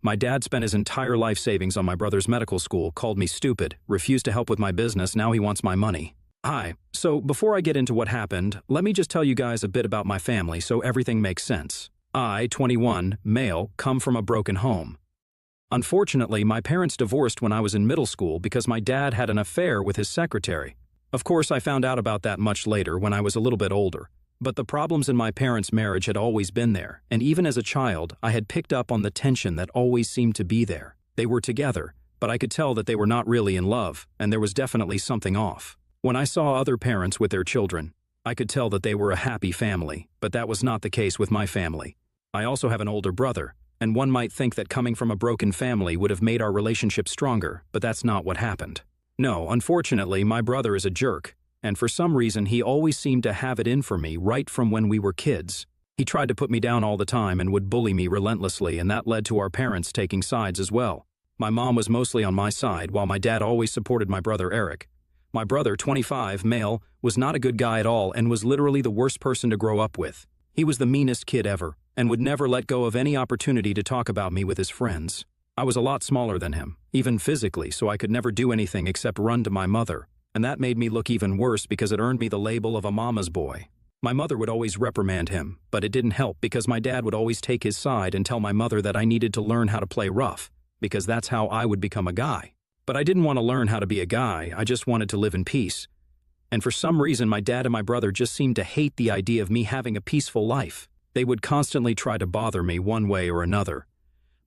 My dad spent his entire life savings on my brother's medical school, called me stupid, refused to help with my business, now he wants my money. Hi, so before I get into what happened, let me just tell you guys a bit about my family so everything makes sense. I, 21, male, come from a broken home. Unfortunately, my parents divorced when I was in middle school because my dad had an affair with his secretary. Of course, I found out about that much later when I was a little bit older. But the problems in my parents' marriage had always been there, and even as a child, I had picked up on the tension that always seemed to be there. They were together, but I could tell that they were not really in love, and there was definitely something off. When I saw other parents with their children, I could tell that they were a happy family, but that was not the case with my family. I also have an older brother, and one might think that coming from a broken family would have made our relationship stronger, but that's not what happened. No, unfortunately, my brother is a jerk, and for some reason he always seemed to have it in for me right from when we were kids. He tried to put me down all the time and would bully me relentlessly, and that led to our parents taking sides as well. My mom was mostly on my side, while my dad always supported my brother Eric. My brother, 25, male, was not a good guy at all and was literally the worst person to grow up with. He was the meanest kid ever, and would never let go of any opportunity to talk about me with his friends. I was a lot smaller than him, even physically, so I could never do anything except run to my mother, and that made me look even worse because it earned me the label of a mama's boy. My mother would always reprimand him, but it didn't help because my dad would always take his side and tell my mother that I needed to learn how to play rough, because that's how I would become a guy. But I didn't want to learn how to be a guy, I just wanted to live in peace. And for some reason, my dad and my brother just seemed to hate the idea of me having a peaceful life. They would constantly try to bother me one way or another.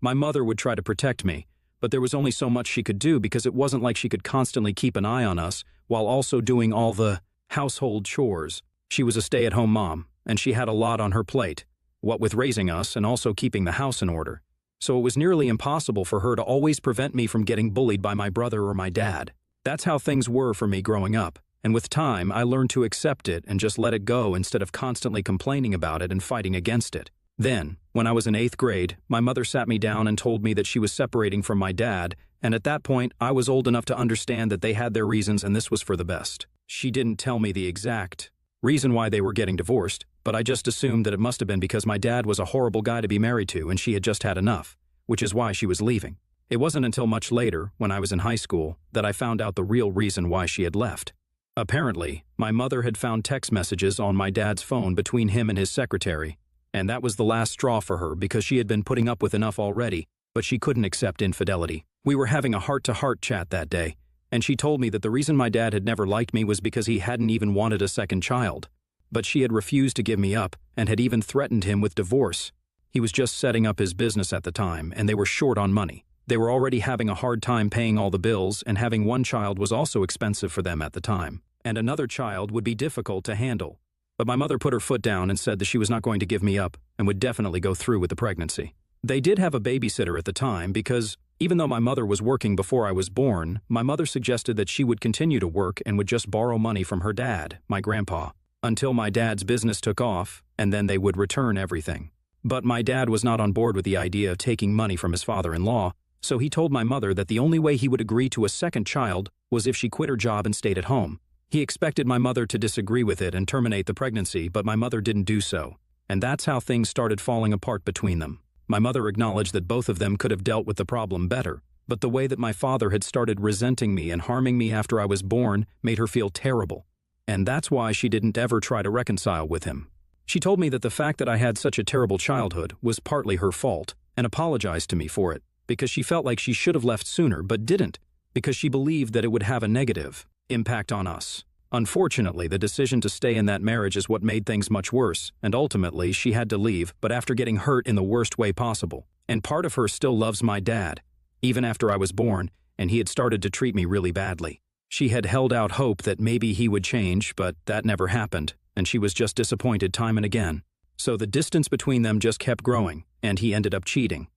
My mother would try to protect me, but there was only so much she could do because it wasn't like she could constantly keep an eye on us while also doing all the household chores. She was a stay-at-home mom, and she had a lot on her plate, what with raising us and also keeping the house in order. So it was nearly impossible for her to always prevent me from getting bullied by my brother or my dad. That's how things were for me growing up, and with time I learned to accept it and just let it go instead of constantly complaining about it and fighting against it. Then, when I was in 8th grade, my mother sat me down and told me that she was separating from my dad, and at that point I was old enough to understand that they had their reasons and this was for the best. She didn't tell me the exact reason why they were getting divorced, but I just assumed that it must have been because my dad was a horrible guy to be married to and she had just had enough, which is why she was leaving. It wasn't until much later, when I was in high school, that I found out the real reason why she had left. Apparently, my mother had found text messages on my dad's phone between him and his secretary, and that was the last straw for her because she had been putting up with enough already, but she couldn't accept infidelity. We were having a heart-to-heart chat that day, and she told me that the reason my dad had never liked me was because he hadn't even wanted a second child. But she had refused to give me up and had even threatened him with divorce. He was just setting up his business at the time, and they were short on money. They were already having a hard time paying all the bills, and having one child was also expensive for them at the time, and another child would be difficult to handle. But my mother put her foot down and said that she was not going to give me up and would definitely go through with the pregnancy. They did have a babysitter at the time because, even though my mother was working before I was born, my mother suggested that she would continue to work and would just borrow money from her dad, my grandpa, until my dad's business took off, and then they would return everything. But my dad was not on board with the idea of taking money from his father-in-law, so he told my mother that the only way he would agree to a second child was if she quit her job and stayed at home. He expected my mother to disagree with it and terminate the pregnancy, but my mother didn't do so, and that's how things started falling apart between them. My mother acknowledged that both of them could have dealt with the problem better, but the way that my father had started resenting me and harming me after I was born made her feel terrible, and that's why she didn't ever try to reconcile with him. She told me that the fact that I had such a terrible childhood was partly her fault, and apologized to me for it, because she felt like she should have left sooner but didn't, because she believed that it would have a negative impact on us. Unfortunately, the decision to stay in that marriage is what made things much worse, and ultimately she had to leave, but after getting hurt in the worst way possible. And part of her still loves my dad, even after I was born, and he had started to treat me really badly. She had held out hope that maybe he would change, but that never happened, and she was just disappointed time and again. So the distance between them just kept growing, and he ended up cheating.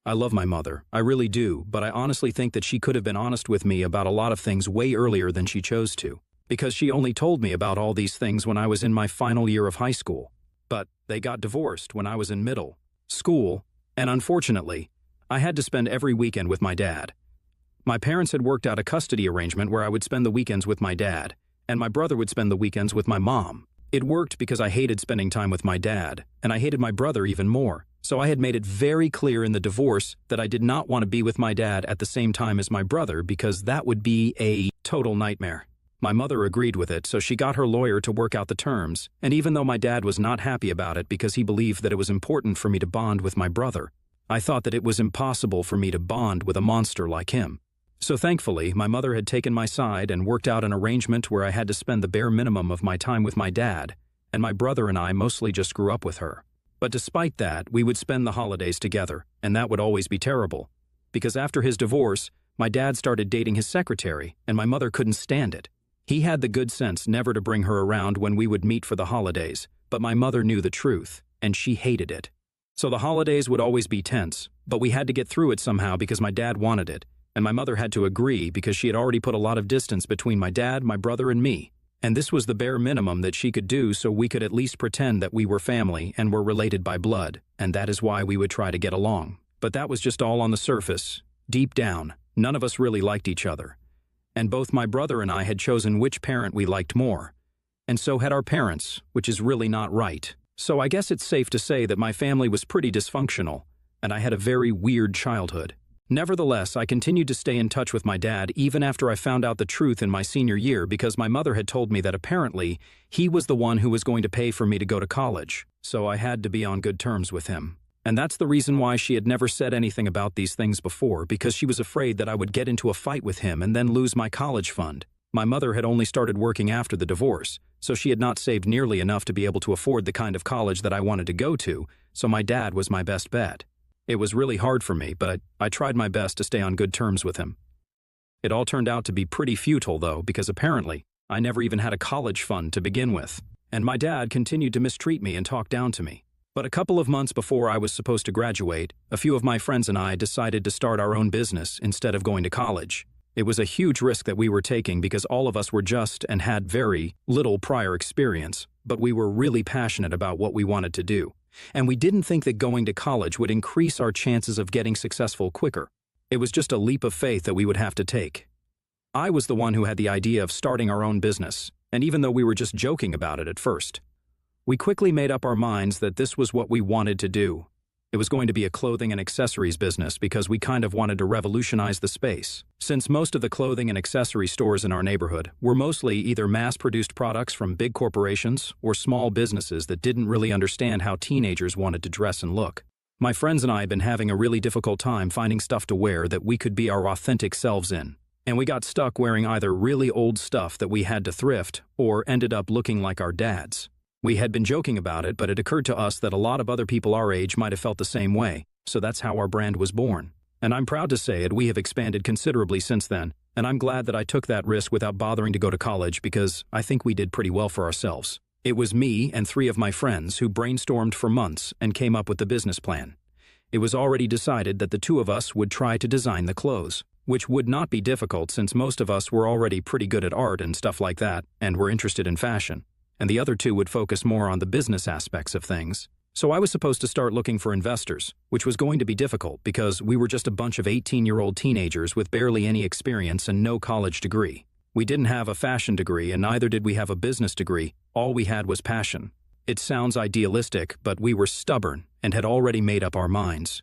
I love my mother, I really do, but I honestly think that she could have been honest with me about a lot of things way earlier than she chose to, because she only told me about all these things when I was in my final year of high school. But they got divorced when I was in middle school, and unfortunately, I had to spend every weekend with my dad. My parents had worked out a custody arrangement where I would spend the weekends with my dad, and my brother would spend the weekends with my mom. It worked because I hated spending time with my dad, and I hated my brother even more, So I had made it very clear in the divorce that I did not want to be with my dad at the same time as my brother because that would be a total nightmare. My mother agreed with it, so she got her lawyer to work out the terms, and even though my dad was not happy about it because he believed that it was important for me to bond with my brother, I thought that it was impossible for me to bond with a monster like him. So thankfully, my mother had taken my side and worked out an arrangement where I had to spend the bare minimum of my time with my dad, and my brother and I mostly just grew up with her. But despite that, we would spend the holidays together, and that would always be terrible. Because after his divorce, my dad started dating his secretary, and my mother couldn't stand it. He had the good sense never to bring her around when we would meet for the holidays, but my mother knew the truth, and she hated it. So the holidays would always be tense, but we had to get through it somehow because my dad wanted it, and my mother had to agree because she had already put a lot of distance between my dad, my brother, and me. And this was the bare minimum that she could do so we could at least pretend that we were family and were related by blood, and that is why we would try to get along. But that was just all on the surface. Deep down, none of us really liked each other. And both my brother and I had chosen which parent we liked more. And so had our parents, which is really not right. So I guess it's safe to say that my family was pretty dysfunctional, and I had a very weird childhood. Nevertheless, I continued to stay in touch with my dad even after I found out the truth in my senior year because my mother had told me that apparently he was the one who was going to pay for me to go to college, so I had to be on good terms with him. And that's the reason why she had never said anything about these things before, because she was afraid that I would get into a fight with him and then lose my college fund. My mother had only started working after the divorce, so she had not saved nearly enough to be able to afford the kind of college that I wanted to go to, so my dad was my best bet. It was really hard for me, but I tried my best to stay on good terms with him. It all turned out to be pretty futile, though, because apparently I never even had a college fund to begin with, and my dad continued to mistreat me and talk down to me. But a couple of months before I was supposed to graduate, a few of my friends and I decided to start our own business instead of going to college. It was a huge risk that we were taking because all of us were just and had very little prior experience, but we were really passionate about what we wanted to do. And we didn't think that going to college would increase our chances of getting successful quicker. It was just a leap of faith that we would have to take. I was the one who had the idea of starting our own business, and even though we were just joking about it at first, we quickly made up our minds that this was what we wanted to do. It was going to be a clothing and accessories business because we kind of wanted to revolutionize the space. Since most of the clothing and accessory stores in our neighborhood were mostly either mass-produced products from big corporations or small businesses that didn't really understand how teenagers wanted to dress and look. My friends and I had been having a really difficult time finding stuff to wear that we could be our authentic selves in. And we got stuck wearing either really old stuff that we had to thrift or ended up looking like our dads. We had been joking about it, but it occurred to us that a lot of other people our age might have felt the same way, so that's how our brand was born. And I'm proud to say it, we have expanded considerably since then, and I'm glad that I took that risk without bothering to go to college because I think we did pretty well for ourselves. It was me and 3 of my friends who brainstormed for months and came up with the business plan. It was already decided that the 2 of us would try to design the clothes, which would not be difficult since most of us were already pretty good at art and stuff like that and were interested in fashion. And the other 2 would focus more on the business aspects of things. So I was supposed to start looking for investors, which was going to be difficult because we were just a bunch of 18-year-old teenagers with barely any experience and no college degree. We didn't have a fashion degree and neither did we have a business degree. All we had was passion. It sounds idealistic, but we were stubborn and had already made up our minds.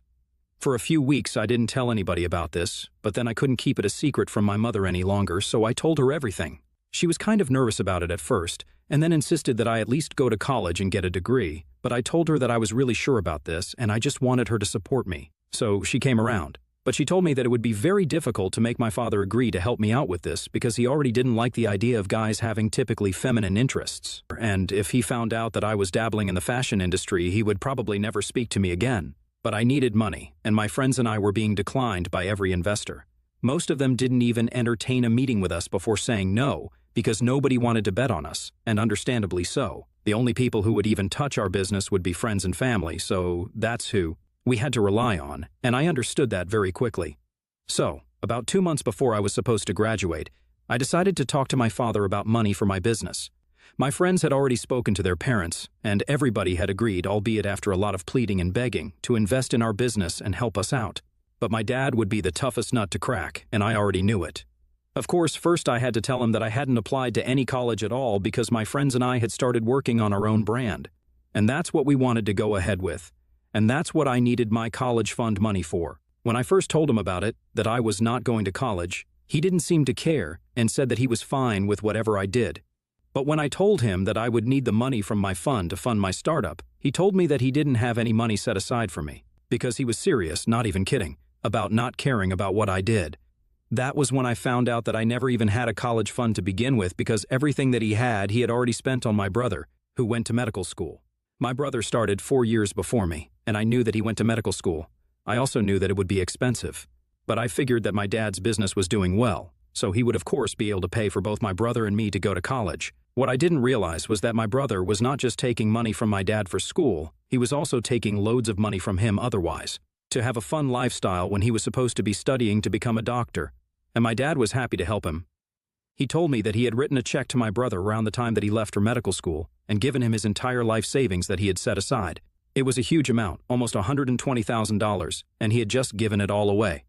For a few weeks I didn't tell anybody about this, but then I couldn't keep it a secret from my mother any longer, so I told her everything. She was kind of nervous about it at first, and then insisted that I at least go to college and get a degree, but I told her that I was really sure about this and I just wanted her to support me. So she came around. But she told me that it would be very difficult to make my father agree to help me out with this because he already didn't like the idea of guys having typically feminine interests. And if he found out that I was dabbling in the fashion industry, he would probably never speak to me again. But I needed money, and my friends and I were being declined by every investor. Most of them didn't even entertain a meeting with us before saying no, because nobody wanted to bet on us, and understandably so. The only people who would even touch our business would be friends and family, so that's who we had to rely on, and I understood that very quickly. So, about 2 months before I was supposed to graduate, I decided to talk to my father about money for my business. My friends had already spoken to their parents, and everybody had agreed, albeit after a lot of pleading and begging, to invest in our business and help us out. But my dad would be the toughest nut to crack, and I already knew it. Of course, first I had to tell him that I hadn't applied to any college at all because my friends and I had started working on our own brand. And that's what we wanted to go ahead with. And that's what I needed my college fund money for. When I first told him about it, that I was not going to college, he didn't seem to care and said that he was fine with whatever I did. But when I told him that I would need the money from my fund to fund my startup, he told me that he didn't have any money set aside for me, because he was serious, not even kidding, about not caring about what I did. That was when I found out that I never even had a college fund to begin with, because everything that he had already spent on my brother, who went to medical school. My brother started 4 years before me, and I knew that he went to medical school. I also knew that it would be expensive. But I figured that my dad's business was doing well, so he would of course be able to pay for both my brother and me to go to college. What I didn't realize was that my brother was not just taking money from my dad for school, he was also taking loads of money from him otherwise, to have a fun lifestyle when he was supposed to be studying to become a doctor. And my dad was happy to help him. He told me that he had written a check to my brother around the time that he left for medical school and given him his entire life savings that he had set aside. It was a huge amount, almost $120,000, and he had just given it all away.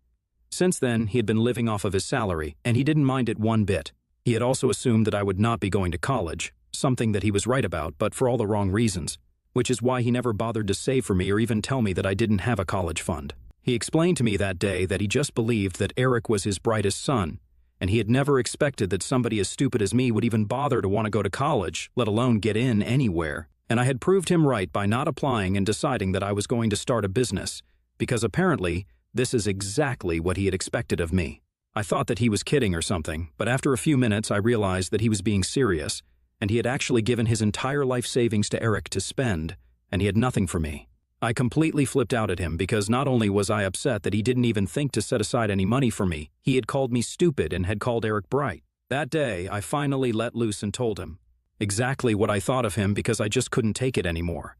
Since then, he had been living off of his salary, and he didn't mind it one bit. He had also assumed that I would not be going to college, something that he was right about, but for all the wrong reasons, which is why he never bothered to save for me or even tell me that I didn't have a college fund. He explained to me that day that he just believed that Eric was his brightest son, and he had never expected that somebody as stupid as me would even bother to want to go to college, let alone get in anywhere. And I had proved him right by not applying and deciding that I was going to start a business, because apparently this is exactly what he had expected of me. I thought that he was kidding or something, but after a few minutes I realized that he was being serious, and he had actually given his entire life savings to Eric to spend, and he had nothing for me. I completely flipped out at him because not only was I upset that he didn't even think to set aside any money for me, he had called me stupid and had called Eric bright. That day, I finally let loose and told him exactly what I thought of him because I just couldn't take it anymore.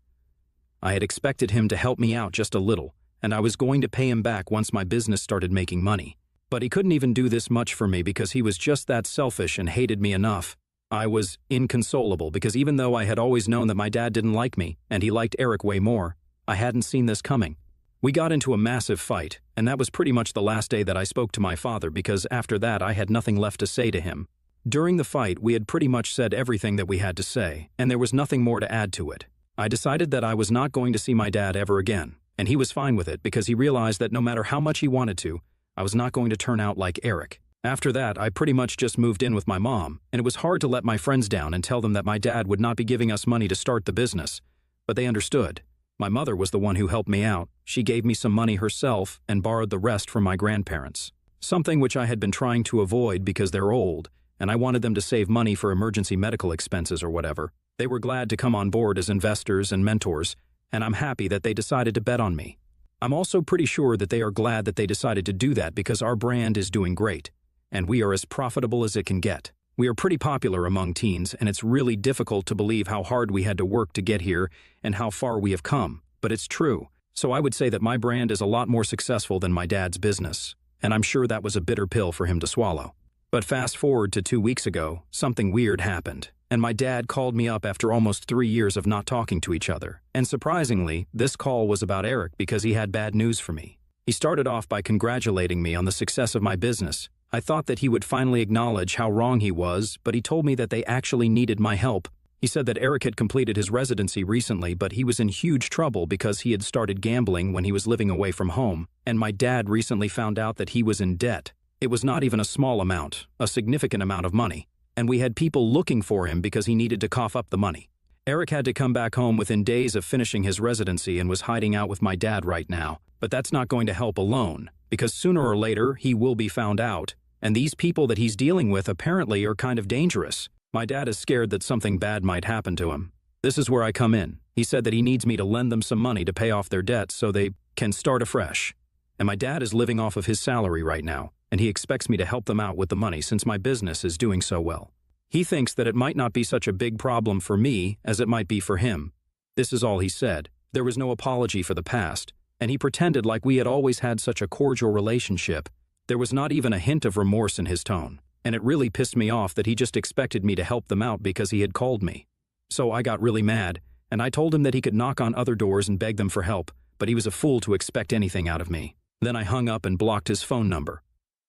I had expected him to help me out just a little, and I was going to pay him back once my business started making money. But he couldn't even do this much for me because he was just that selfish and hated me enough. I was inconsolable because even though I had always known that my dad didn't like me, and he liked Eric way more, I hadn't seen this coming. We got into a massive fight, and that was pretty much the last day that I spoke to my father because after that I had nothing left to say to him. During the fight, we had pretty much said everything that we had to say, and there was nothing more to add to it. I decided that I was not going to see my dad ever again, and he was fine with it because he realized that no matter how much he wanted to, I was not going to turn out like Eric. After that, I pretty much just moved in with my mom, and it was hard to let my friends down and tell them that my dad would not be giving us money to start the business, but they understood. My mother was the one who helped me out. She gave me some money herself and borrowed the rest from my grandparents, something which I had been trying to avoid because they're old, and I wanted them to save money for emergency medical expenses or whatever. They were glad to come on board as investors and mentors, and I'm happy that they decided to bet on me. I'm also pretty sure that they are glad that they decided to do that because our brand is doing great, and we are as profitable as it can get. We are pretty popular among teens, and it's really difficult to believe how hard we had to work to get here and how far we have come, but it's true. So I would say that my brand is a lot more successful than my dad's business, and I'm sure that was a bitter pill for him to swallow. But fast forward to 2 weeks ago, something weird happened, and my dad called me up after almost 3 years of not talking to each other. And surprisingly, this call was about Eric because he had bad news for me. He started off by congratulating me on the success of my business. I thought that he would finally acknowledge how wrong he was, but he told me that they actually needed my help. He said that Eric had completed his residency recently, but he was in huge trouble because he had started gambling when he was living away from home, and my dad recently found out that he was in debt. It was not even a small amount, a significant amount of money, and we had people looking for him because he needed to cough up the money. Eric had to come back home within days of finishing his residency and was hiding out with my dad right now, but that's not going to help alone, because sooner or later he will be found out, and these people that he's dealing with apparently are kind of dangerous. My dad is scared that something bad might happen to him. This is where I come in. He said that he needs me to lend them some money to pay off their debts so they can start afresh. And my dad is living off of his salary right now, and he expects me to help them out with the money since my business is doing so well. He thinks that it might not be such a big problem for me as it might be for him. This is all he said. There was no apology for the past, and he pretended like we had always had such a cordial relationship. There was not even a hint of remorse in his tone, and it really pissed me off that he just expected me to help them out because he had called me. So I got really mad, and I told him that he could knock on other doors and beg them for help, but he was a fool to expect anything out of me. Then I hung up and blocked his phone number.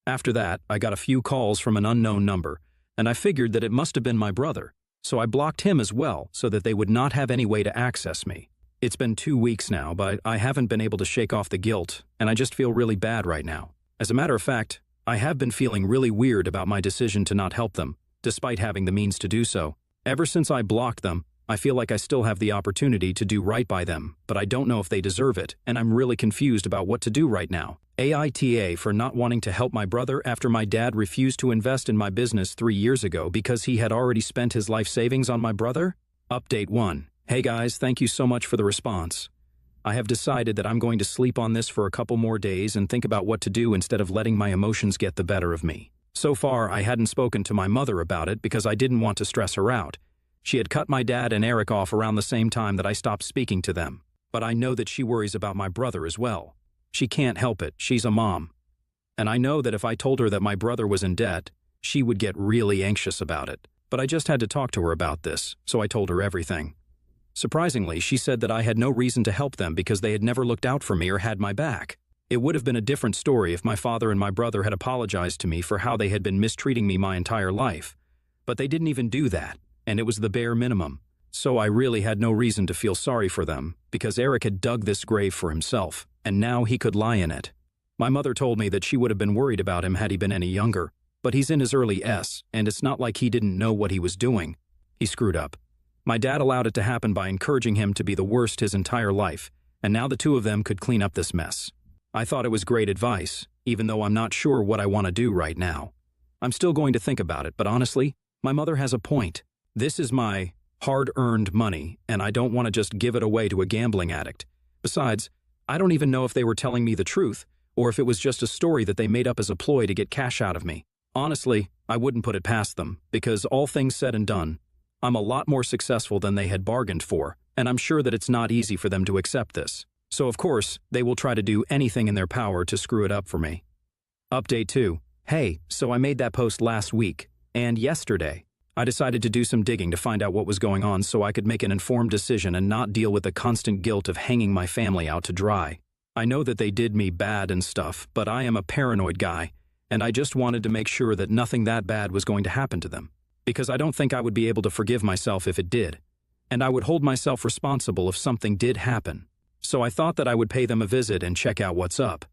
After that, I got a few calls from an unknown number, and I figured that it must have been my brother, so I blocked him as well so that they would not have any way to access me. It's been 2 weeks now, but I haven't been able to shake off the guilt, and I just feel really bad right now. As a matter of fact, I have been feeling really weird about my decision to not help them, despite having the means to do so. Ever since I blocked them, I feel like I still have the opportunity to do right by them, but I don't know if they deserve it, and I'm really confused about what to do right now. AITA for not wanting to help my brother after my dad refused to invest in my business 3 years ago because he had already spent his life savings on my brother? Update 1. Hey guys, thank you so much for the response. I have decided that I'm going to sleep on this for a couple more days and think about what to do instead of letting my emotions get the better of me. So far, I hadn't spoken to my mother about it because I didn't want to stress her out. She had cut my dad and Eric off around the same time that I stopped speaking to them. But I know that she worries about my brother as well. She can't help it, she's a mom. And I know that if I told her that my brother was in debt, she would get really anxious about it. But I just had to talk to her about this, so I told her everything. Surprisingly, she said that I had no reason to help them because they had never looked out for me or had my back. It would have been a different story if my father and my brother had apologized to me for how they had been mistreating me my entire life. But they didn't even do that, and it was the bare minimum. So I really had no reason to feel sorry for them, because Eric had dug this grave for himself, and now he could lie in it. My mother told me that she would have been worried about him had he been any younger, but he's in his early S, and it's not like he didn't know what he was doing. He screwed up. My dad allowed it to happen by encouraging him to be the worst his entire life, and now the two of them could clean up this mess. I thought it was great advice, even though I'm not sure what I want to do right now. I'm still going to think about it, but honestly, my mother has a point. This is my hard-earned money, and I don't want to just give it away to a gambling addict. Besides, I don't even know if they were telling me the truth, or if it was just a story that they made up as a ploy to get cash out of me. Honestly, I wouldn't put it past them, because all things said and done, I'm a lot more successful than they had bargained for, and I'm sure that it's not easy for them to accept this. So of course, they will try to do anything in their power to screw it up for me. Update 2. Hey, so I made that post last week, and yesterday, I decided to do some digging to find out what was going on so I could make an informed decision and not deal with the constant guilt of hanging my family out to dry. I know that they did me bad and stuff, but I am a paranoid guy, and I just wanted to make sure that nothing that bad was going to happen to them. Because I don't think I would be able to forgive myself if it did, and I would hold myself responsible if something did happen. So I thought that I would pay them a visit and check out what's up.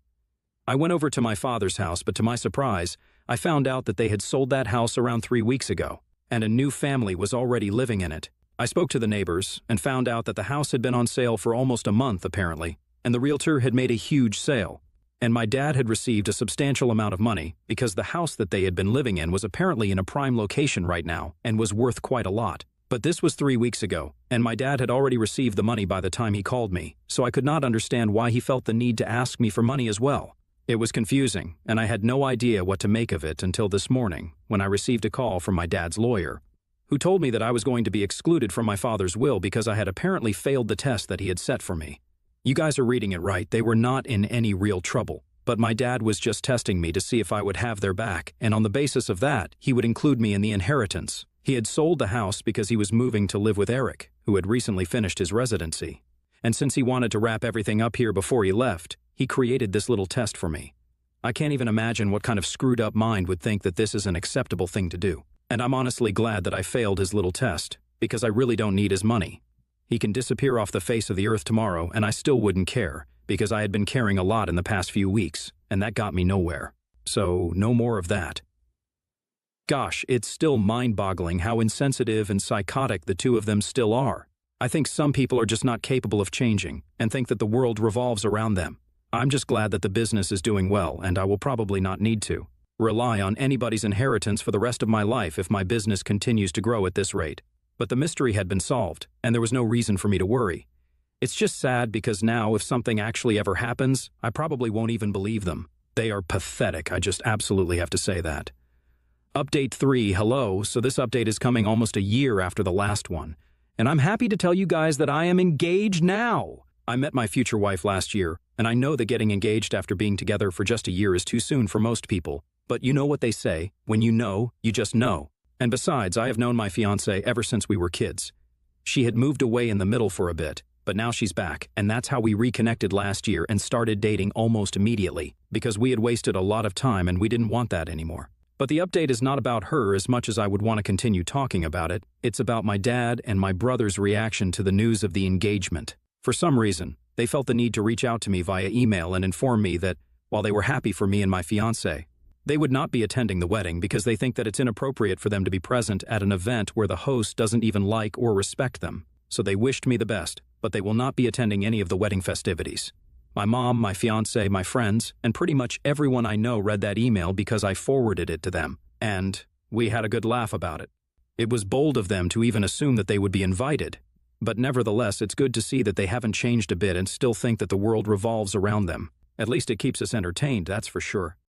I went over to my father's house, but to my surprise, I found out that they had sold that house around 3 weeks ago, and a new family was already living in it. I spoke to the neighbors and found out that the house had been on sale for almost a month apparently, and the realtor had made a huge sale. And my dad had received a substantial amount of money because the house that they had been living in was apparently in a prime location right now and was worth quite a lot. But this was 3 weeks ago, and my dad had already received the money by the time he called me, so I could not understand why he felt the need to ask me for money as well. It was confusing, and I had no idea what to make of it until this morning, when I received a call from my dad's lawyer, who told me that I was going to be excluded from my father's will because I had apparently failed the test that he had set for me. You guys are reading it right, they were not in any real trouble, but my dad was just testing me to see if I would have their back, and on the basis of that, he would include me in the inheritance. He had sold the house because he was moving to live with Eric, who had recently finished his residency. And since he wanted to wrap everything up here before he left, he created this little test for me. I can't even imagine what kind of screwed up mind would think that this is an acceptable thing to do. And I'm honestly glad that I failed his little test, because I really don't need his money. He can disappear off the face of the earth tomorrow, and I still wouldn't care, because I had been caring a lot in the past few weeks, and that got me nowhere. So, no more of that. Gosh, it's still mind-boggling how insensitive and psychotic the two of them still are. I think some people are just not capable of changing, and think that the world revolves around them. I'm just glad that the business is doing well, and I will probably not need to rely on anybody's inheritance for the rest of my life if my business continues to grow at this rate. But the mystery had been solved, and there was no reason for me to worry. It's just sad because now if something actually ever happens, I probably won't even believe them. They are pathetic, I just absolutely have to say that. Update 3, hello, so this update is coming almost a year after the last one. And I'm happy to tell you guys that I am engaged now. I met my future wife last year, and I know that getting engaged after being together for just a year is too soon for most people. But you know what they say, when you know, you just know. And besides, I have known my fiancée ever since we were kids. She had moved away in the middle for a bit, but now she's back, and that's how we reconnected last year and started dating almost immediately, because we had wasted a lot of time and we didn't want that anymore. But the update is not about her as much as I would want to continue talking about it. It's about my dad and my brother's reaction to the news of the engagement. For some reason, they felt the need to reach out to me via email and inform me that, while they were happy for me and my fiancé, they would not be attending the wedding because they think that it's inappropriate for them to be present at an event where the host doesn't even like or respect them. So they wished me the best, but they will not be attending any of the wedding festivities. My mom, my fiancé, my friends, and pretty much everyone I know read that email because I forwarded it to them, and we had a good laugh about it. It was bold of them to even assume that they would be invited, but nevertheless, it's good to see that they haven't changed a bit and still think that the world revolves around them. At least it keeps us entertained, that's for sure.